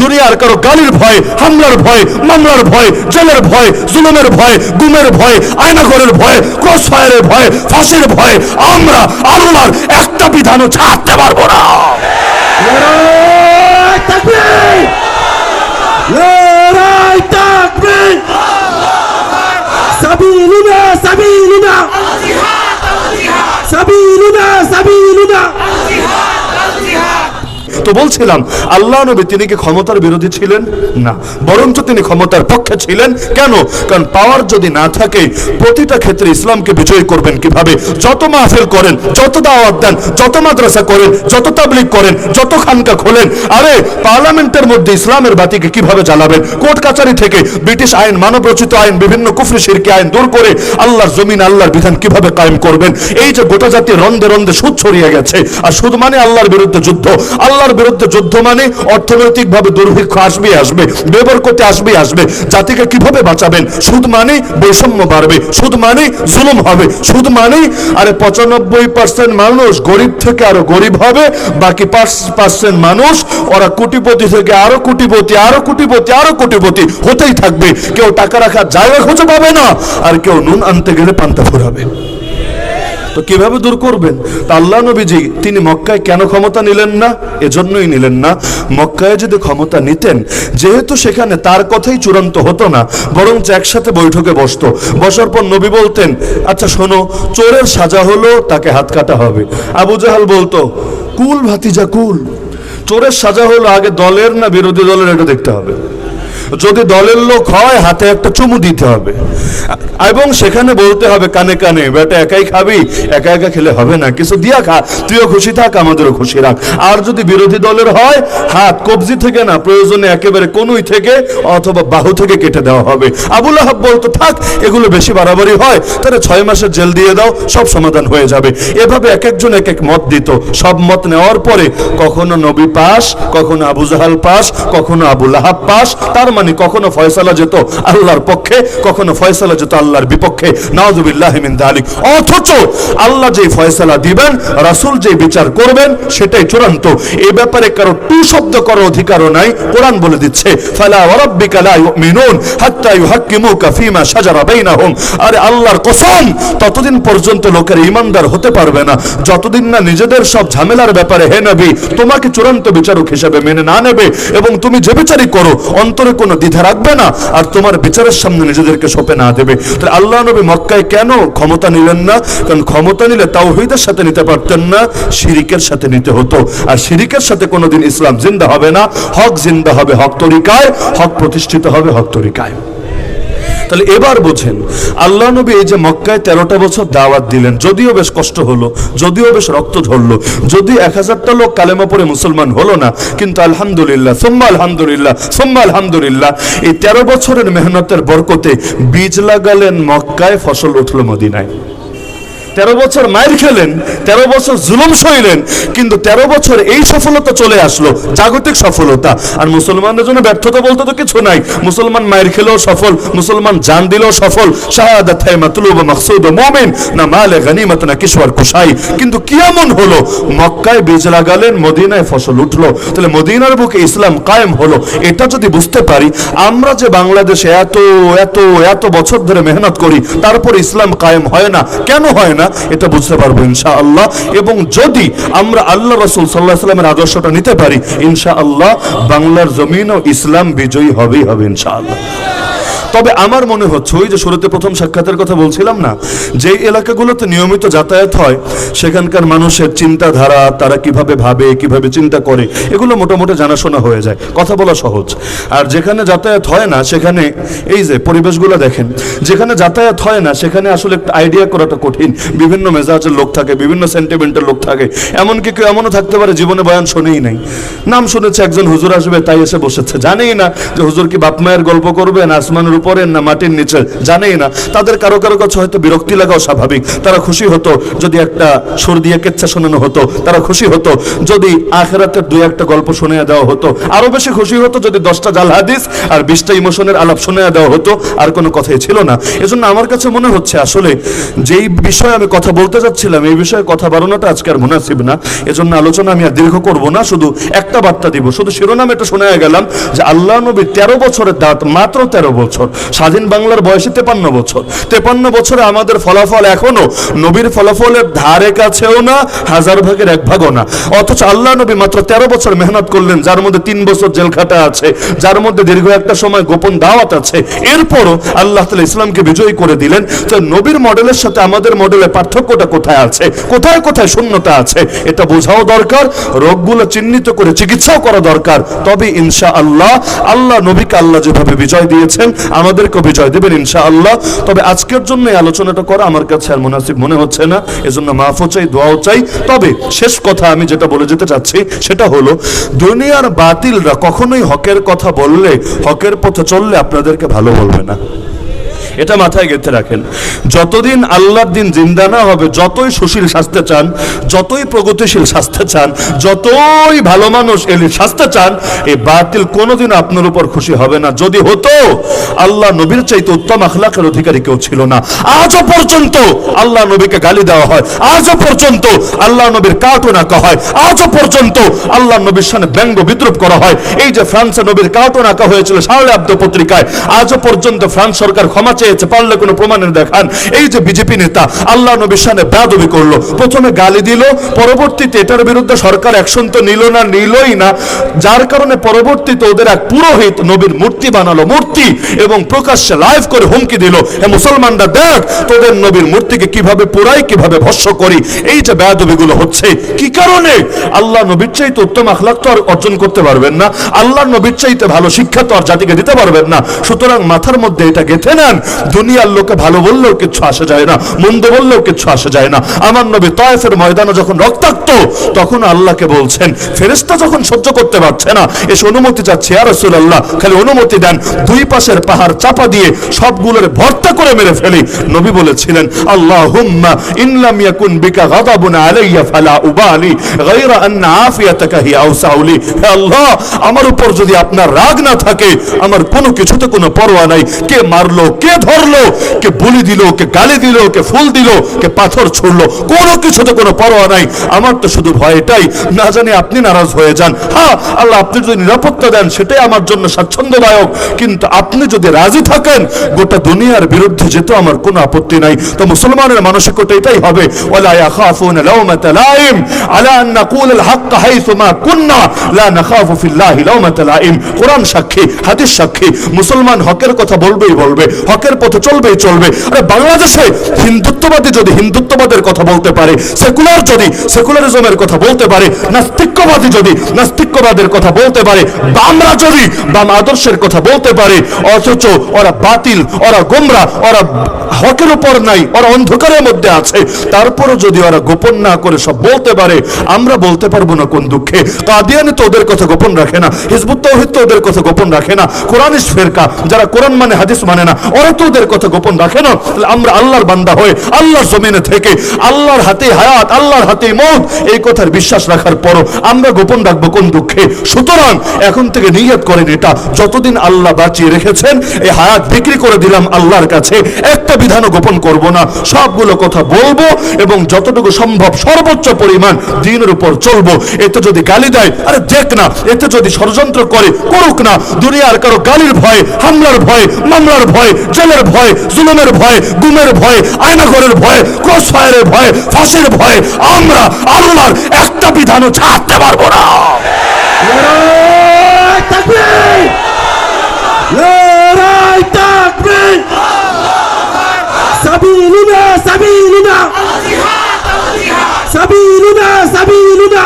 দুনিয়ার কারো গালির ভয়, হামলার ভয়, মামলার ভয়, জেলের ভয়, জুলুমের ভয়, গুমের ভয়, আয়নাঘরের ভয়, ক্রস ফায়ারের ভয়, ফাঁসির ভয় আমরা আল্লাহর একটা বিধানও ছাড়তে পারবো না। নারায়ে তাকবীর, নারায়ে তাকবীর, সাবিলুনা সাবিলুনা, সাবিলুনা সাবিলুনা। তো বলছিলাম আল্লাহ নবী তিনি কি ক্ষমতার বিরোধী ছিলেন না, বরঞ্চ তিনি ক্ষমতার পক্ষে ছিলেন। কেন? কারণ পাওয়ার যদি না থাকে প্রতিটা ক্ষেত্রে ইসলামকে বিজয়ী করবেন কিভাবে? যত মাহফিল করেন, যত দাওয়াত দেন, যত মাদ্রাসা করেন, যত তাবলীগ করেন, যত খানকা খোলেন, আরে পার্লামেন্টের মধ্যে ইসলামের বাতিকে কিভাবে জ্বালাবেন? কোর্ট কাচারি থেকে ব্রিটিশ আইন, মানব রচিত আইন, বিভিন্ন কুফরি শিরকি আইন দূর করে আল্লাহর জমিন, আল্লাহর বিধান কিভাবে কায়েম করবেন? এই যে গোটা জাতি রন্দে রন্দে সুদ ছড়িয়ে গেছে, আর সুদ মানে আল্লাহর বিরুদ্ধে যুদ্ধ। আল্লাহর বিরুদ্ধে যুদ্ধ মানে অর্থনৈতিকভাবে দুর্ভিক্ষ আসবে, বেবরকতে আসবে। জাতিকে কিভাবে বাঁচাবেন? সুদ মানে বৈষম্য বাড়বে, সুদ মানে জুলুম হবে, সুদ মানে আরে 95% মানুষ গরিব থেকে আরো গরিব হবে, বাকি 5% মানুষ ওরা কোটিপতি থেকে আরো কোটিপতি, আরো কোটিপতি, আরো কোটিপতি হতেই থাকবে। কেউ টাকা রাখার জায়গা খুঁজে পাবে না, আর কেউ নুন আনতে গেলে পান্তা ফুরাবে। তো কিভাবে দূর করবেন? তা আল্লাহ নবীজি তিনি মক্কায় কেন ক্ষমতা নিলেন না? এজন্যই নিলেন না, মক্কায় যদি ক্ষমতা নিতেন, যেহেতু সেখানে তার কথাই চূড়ান্ত হতো না, বরং একসাথে বৈঠকে বসতো। বসার পর নবী বলতেন, আচ্ছা শোনো, চোরের সাজা হলো তাকে হাত কাটা হবে। আবু জাহাল বলতো, কুল ভাতিজা কুল, চোরের সাজা হলো আগে দলের না বিরোধী দলের এটা দেখতে হবে। যদি দলের লোক হয় হাতে একটা চুমু দিতে হবে, এবং সেখানে বলতে হবে কানে কানে, বেটা একাই খাবি, একা একা খেলে হবে না, কিছু দিয়া খা, তুইও খুশি থাক আমাদেরও খুশি রাখ। আর যদি বিরোধী দলের হয়, হাত কবজি থেকে না, প্রয়োজনে একেবারে কনুই থেকে অথবা বাহু থেকে কেটে দেওয়া হবে। আবুল আহাব বলতো, থাক এগুলো বেশি বাড়াবাড়ি হয়, তাহলে 6 মাসের জেল দিয়ে দাও, সব সমাধান হয়ে যাবে। এভাবে এক একজন এক এক মত দিত। সব মত নেওয়ার পরে কখনো নবী পাস, কখনো আবু জাহাল পাস, কখনো আবুল আহাব পাস। তার মানে কখনো ফয়সালা যেত আল্লাহর পক্ষে, কখনো ফয়সালা যেত আল্লাহর বিপক্ষে। নাউযুবিল্লাহি মিন যালিক। অথচ আল্লাহ যে ফয়সালা দিবেন, রাসূল যে বিচার করবেন, সেটাই চূড়ান্ত। এই ব্যাপারে কারো টু শব্দ করার অধিকারও নাই। কোরআন বলে দিচ্ছে, ফালা ওয়া রাব্বিকা লা ইউমিনুন হাত্তা ইউহাক্কিমুকা ফীমা শাজারা বাইনাহুম। আরে আল্লাহর কসম, ততদিন পর্যন্ত লোকের ঈমানদার হতে পারবে না যতদিন না নিজেদের সব ঝামেলার ব্যাপারে হে নবী তোমাকে চূড়ান্ত বিচারক হিসেবে মেনে না নেবে, এবং তুমি যে বিচারই করো অন্তরে কোনো দ্বিধা রাখবে না, আর তোমার বিচারের সামনে নিজেদেরকে সঁপে না দেবে। তাহলে আল্লাহ নবী মক্কায় কেন ক্ষমতা নিলেন না? কারণ ক্ষমতা নিলে তাওহীদের সাথে নিতে পারতেন না, শিরিকের সাথে নিতে হতো। আর শিরিকের সাথে কোনোদিন ইসলাম জিন্দা হবে না। হক জিন্দা হবে হক তরিকায়, হক প্রতিষ্ঠিত হবে হক তরিকায়। তাহলে এবার বোঝেন, আল্লাহ নবী এই যে মক্কায় 13টা বছর দাওয়াত দিলেন, যদিও বেশ কষ্ট হলো, যদিও বেশ রক্ত ঝরলো, যদিও 1000টা লোক কালেমা পড়ে মুসলমান হলো না, কিন্তু আলহামদুলিল্লাহ সুম্মা আলহামদুলিল্লাহ সুম্মা আলহামদুলিল্লাহ, এই 13 বছরের মেহনতের বরকতে বীজ লাগালেন মক্কায়, ফসল উঠলো মদিনায়। 13 বছর মায়ের খেলেন, 13 বছর জুলুম সইলেন, কিন্তু 13 বছর এই সফলতা চলে আসলো, জাগতিক সফলতা। আর মুসলমানদের জন্য ব্যর্থতা বলতে তো কিছু নাই। মুসলমান মায়ের খেলেও সফল, মুসলমান জান দিলেও সফল। শাহাদাত হে মাতলুব মাকসুদ মুমিন, না মালে গনিমত না কিশওয়ার কুশাই। কিন্তু কি এমন হলো, মক্কায় বীজ লাগালেন, মদিনায় ফসল উঠলো। তাহলে মদিনার বুকে ইসলাম কায়েম হলো। এটা যদি বুঝতে পারি, আমরা যে বাংলাদেশে এত এত এত বছর ধরে মেহনত করি, তারপর ইসলাম কায়েম হয় না, কেন হয় না, এটা বুঝতে পারবো ইনশাআল্লাহ। এবং যদি আমরা আল্লাহ রাসূল সাল্লাল্লাহু আলাইহি ওয়াসাল্লামের আদর্শটা নিতে পারি, ইনশাআল্লাহ বাংলার জমিনও ইসলাম বিজয়ী হবেই হবে ইনশাআল্লাহ। তবে আমার মনে হচ্ছে, ওই যে শুরুতে প্রথম সাক্ষাতের কথা বলছিলাম না, যে এলাকাগুলোতে নিয়মিত যাতায়াত হয়, সেখানকার মানুষের চিন্তাধারা, তারা কিভাবে ভাবে, কিভাবে চিন্তা করে, এগুলো মোটামুটি জানাশোনা হয়ে যায়, কথা বলা সহজ। আর যেখানে যাতায়াত হয় না, সেখানে এই যে পরিবেশগুলো দেখেন, যেখানে যাতায়াত হয় না সেখানে আসলে একটা আইডিয়া করাটা কঠিন। বিভিন্ন মেজাজের লোক থাকে, বিভিন্ন সেন্টিমেন্টের লোক থাকে, এমনকি কেউ এমনও থাকতে পারে জীবনে বয়ান শোনেই নাই, নাম শুনেছে একজন হুজুর আসবে তাই এসে বসেছে, জানেই না যে হুজুর কি বাপ মায়ের গল্প করবেন, আসমানের উপরে না মাটির নিচে জানেই না, তাদের কারো কারো কাছে হয়তো বিরক্তি লাগাও স্বাভাবিক। তারা খুশি হতো যদি একটা সুর দিয়ে কেচ্ছা শোনানো হতো, তারা খুশি হতো যদি আখিরাতের দুই একটা গল্প শুনিয়ে দেওয়া হতো, আরো বেশি খুশি হতো যদি 10টা জাল হাদিস আর 20টা ইমোশনের আলাপ শুনিয়ে দেওয়া হতো, আর কোনো কথাই ছিল না। এজন্য আমার কাছে মনে হচ্ছে আসলে যেই বিষয়ে আমি কথা বলতে যাচ্ছিলাম এই বিষয়ে কথা বাড়ানোটা আজকে আর মুনাসিব না। এজন্য আলোচনা আমি আর দীর্ঘ করব না, শুধু একটা বার্তা দিব, শুধু শিরোনাম এটা শোনা গেলাম যে আল্লাহ নবী 13 বছরের দাঁত, মাত্র 13 বছর, স্বাধীন বাংলার বয়সে 53 বছর। 53 বছরে আমাদের ফলাফল এখনো নবীর ফলাফলের ধারে কাছেও না, 1000 ভাগের 1 ভাগও না। অথচ আল্লাহ নবী মাত্র 13 বছর মেহনত করলেন, যার মধ্যে 3 বছর জেল খাটা আছে, যার মধ্যে দীর্ঘ একটা সময় গোপন দাওয়াত আছে। এরপরও আল্লাহ তাআলা ইসলামকে বিজয়ী করে দিলেন। তো নবীর মডেলের সাথে আমাদের মডেলের পার্থক্যটা কোথায় আছে, কোথায় কোথায় শূন্যতা আছে, এটা বোঝাও দরকার, রোগগুলো চিহ্নিত করে চিকিৎসাও করা দরকার। তবে ইনশাআল্লাহ আল্লাহ নবীকে আল্লাহ যেভাবে বিজয় দিয়েছেন আমাদেরকে বিজয় দেবেন ইনশাআল্লাহ। তবে আজকের জন্য এই আলোচনাটা করা আমার কাছে আর মুনাসিব মনে হচ্ছে না, এজন্য মাফও চাই, দোয়াও চাই। তবে শেষ কথা আমি যেটা বলে যেতে চাচ্ছি সেটা হলো, দুনিয়ার বাতিলরা কখনোই হকের কথা বললে, হকের পথে চললে আপনাদেরকে ভালো বলবে না। এটা মাথায় গেঁথে রাখেন। যতদিন আল্লাহর দিন জিন্দা না হবে, যতই সুশীল সাজতে চান, যতই প্রগতিশীল সাজতে চান, যতই ভালো মানুষ এলি সাজতে চান, এই বাতিল কোনোদিন আপনার উপর খুশি হবে না। যদি হতো, আল্লাহ নবীর চাইতে উত্তম আখলাকের অধিকারী কেউ ছিল না। আজও পর্যন্ত আল্লাহ নবীকে গালি দেওয়া হয়, আজও পর্যন্ত আল্লাহ নবীর কার্টুন আঁকা হয়, আজও পর্যন্ত আল্লাহ নবীর সামনে ব্যঙ্গ বিদ্রুপ করা হয়। এই যে ফ্রান্সে নবীর কার্টুন আঁকা হয়েছিল শার্লি আব্দো পত্রিকায়, আজও পর্যন্ত ফ্রান্স সরকার ক্ষমা চেয়েছে, পারলে কোনো প্রমাণের দেখান। এই যে বিজেপি নেতা আল্লাহ নবীর সামনে বেয়াদবি করলো, প্রথমে গালি দিল, পরবর্তীতে এটার বিরুদ্ধে সরকার অ্যাকশন তো নিলই না, যার কারণে পরবর্তীতে ওদের এক পুরোহিত নবীর মূর্তি বানালো, মূর্তি, এবং প্রকাশ্যে লাইভ করে হুমকি দিল, হে মুসলমানরা দেখ তোদের নবীর মূর্তিকে কিভাবে পোড়াই, কিভাবে ভস্ম করি। এই যে বেয়াদবিগুলো হচ্ছে কি কারণে? আল্লাহ নবীর চাইতে উত্তম আখলাক তো আর অর্জন করতে পারবেন না, আল্লাহ নবীর চাইতে ভালো শিক্ষা তো আর জাতিকে দিতে পারবেন না। সুতরাং মাথার মধ্যে এটা গেঁথে নেন, দুনিয়ার লোকে ভালো বললেও কিচ্ছু আসে যায় না, মন্দ বললেও কিচ্ছু আসে যায় না। আমার নবী তায়েফের ময়দানে যখন রক্তাক্ত, তখন আল্লাহকে বলছেন, ফেরেশতা যখন সহ্য করতে পারছে না, এসে অনুমতি চাচ্ছে, ইয়া রাসূলুল্লাহ খালি অনুমতি দেন, দুই পাশের পাহাড় চাপা দিয়ে সবগুলোর ভর্তা করে মেরে ফেলি। নবী বলেছিলেন, আল্লাহুম্মা ইন লাম ইয়াকুন বিকা গাদাবুন আলাইয়া ফালা উবালি গায়রা আন্না আফিয়াতাকা হি আওসাউলি। হে আল্লাহ, আমার উপর যদি আপনার রাগ না থাকে, আমার কোনো কিছুতে কোনো পরোয়া নাই, কে মারলো, কে ধরলো, কে বলি দিল, কে গালি দিল, কে ফুল দিল, কে পাথর ছুড়লো, কোনো কিছুতে কোনো পরোয়া নাই। আমার তো শুধু ভয় এটাই, না জানি আপনি নারাজ হয়ে যান। হ্যাঁ আল্লাহ, আপনি যদি নিরাপত্তা দেন সেটাই আমার জন্য স্বাচ্ছন্দ্যদায়ক, কিন্তু আপনি যদি রাজি থাকেন গোটা দুনিয়ার বিরুদ্ধে যেতে আমার কোনো আপত্তি নাই। তো মুসলমানের মানসিকতা এটাই হবে, ওয়ালা ইয়াখাফুনা লাওমাতা লাইম আলা আন নাকুল আল হক হাইসুমা কুননা লা নাখাফু ফিল্লাহি লাওমাতা লাইম। কোরআন সাক্ষী, হাদিস সাক্ষী, মুসলমান হকের কথা বলবেই বলবে, হকের পথে চলবেই চলবে। আরে বাংলাদেশে হিন্দুত্ববাদী যদি হিন্দুত্ববাদের কথা বলতে পারে, সেকুলার যদি সেকুলারিজমের কথা বলতে পারে, নাস্তিক্যবাদী যদি নাস্তিক্যবাদের কথা বলতে পারে, বামরা যদি বাম আদর্শের কথা বলতে পারে, অথচ ওরা বাতিল, ওরা গোমরা, ওরা হকের উপর নাই, ওরা অন্ধকারের মধ্যে আছে, তারপরও যদি ওরা গোপন না করে সব বলতে পারে, আমরা বলতে পারবো না কোন দুঃখে? কাদিয়ানি তো ওদের কথা গোপন রাখে না, হিজবুত তাওহীদ তো ওদের কথা গোপন রাখে না, কোরআনিস্ট ফেরকা যারা কোরআন মানে হাদিস মানে না, ওরা তো ওদের কথা গোপন রাখে না। আমরা আল্লাহর বান্দা হয়ে আল্লাহর জমিনে থেকে আল্লাহর হাতে হায়াত, আল্লাহর হাতে মওত, এই কথার বিশ্বাস রাখার পরও আমরা গোপন রাখবো কোন দুঃখে? সুতরাং এখন থেকে নিয়ত করেন, এটা যতদিন আল্লাহ বাঁচিয়ে রেখেছেন, এই হায়াত বিক্রি করে দিলাম আল্লাহর কাছে, একটা বিধানও গোপন করব না, সবগুলো কথা বলবো এবং যতটুকু সম্ভব সর্বোচ্চ পরিমাণ দ্বীনের উপর চলবো। এতে যদি গালি দেয়, আরে দেখ না, এতে যদি ষড়যন্ত্র করে, করুক না। দুনিয়ার কারো গালির ভয়, হামলার ভয়, মামলার ভয়, জেলের ভয়, জুলুমের ভয়, গুমের ভয়, আয়নাঘরের ভয়, ক্রসফায়ারের ভয়, ফাঁসির ভয়, আমরা আল্লাহর একটা বিধানও ছাড়তে পারবো না। নারায়ে তাকবীর, নারায়ে তাকবীর, সাবিলুনা সাবিলুনা, সাবিলুনা সাবিলুনা।